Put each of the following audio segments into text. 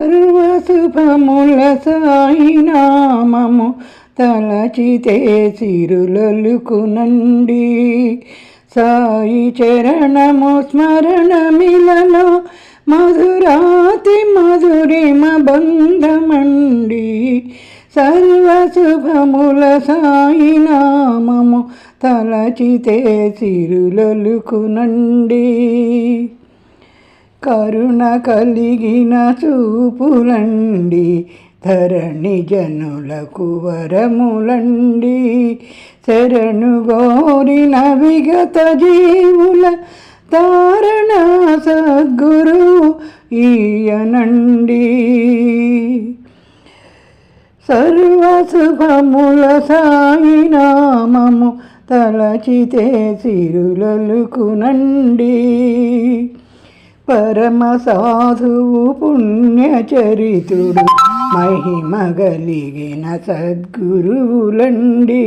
సర్వశుభముల సాయి నామము తలచితే సిరులొలుకునండి. సాయి చరణము స్మరణమిలలో మధురాతి మధురిమ బంధమండి. సర్వశుభముల సాయి నామము తలచితే సిరులొలుకునండి. కరుణ కలిగిన చూపులండి, ధరణి జనులకు వరములండి. శరణు గోరిన విగత జీవుల తారణ సద్గురు ఈయనండి. సర్వశుభముల సాయి నామము తలచితే సిరులొలుకునండి. పరమ సాధువు పుణ్యచరితుడు మహిమ గలిగిన సద్గురువులండి.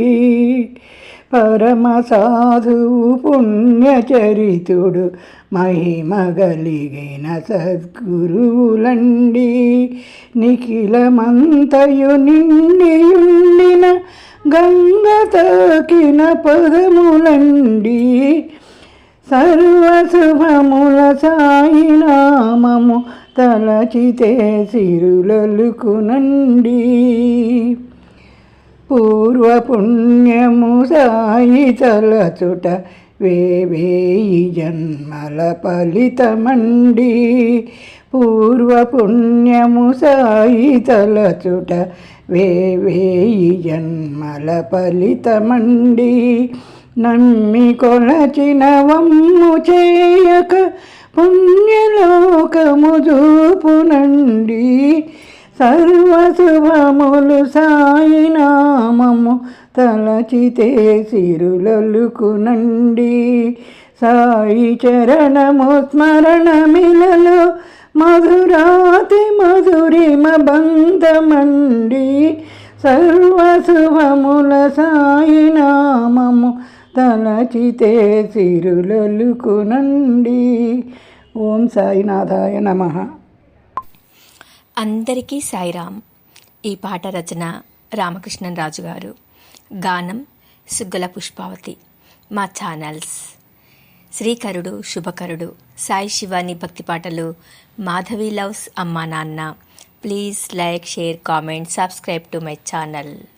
పరమ సాధువు పుణ్యచరితుడు మహిమ గలిగిన సద్గురువులండి. నిఖిలమంతయు నిండియుండిన గంగ తాకిన పదములండి. సర్వశుభముల సాయి నామము తలచితే సిరులొలుకునండి. పూర్వపుణ్యము సాయి తలచుట వేవేయి జన్మల ఫలితమండి. పూర్వపుణ్యము సాయి తలచుట వేవేయి జన్మల ఫలితమండి. నమ్మి కొలచిన వమ్ము చేయక పుణ్యలోకము చూపునండి. సర్వశుభములు సాయి నామము తలచితే సిరులొలుకునండి. సాయి చరణము స్మరణమిలలో మధురాతి మధురిమ బంధమండి. సర్వశుభముల సాయి నామము తలచితే సిరులొలుకునండి. ఓం సాయినాథాయ నమః. అందరికీ సాయిరామ్. ఈ పాట రచన రామకృష్ణన్ రాజు గారు, గానం సుగ్గల పుష్పావతి. మా ఛానల్స్ శ్రీకరుడు, శుభకరుడు, సాయి శివాని భక్తి పాటలు, మాధవి లవ్స్ అమ్మా నాన్న. Please like, share, comment, subscribe to my channel.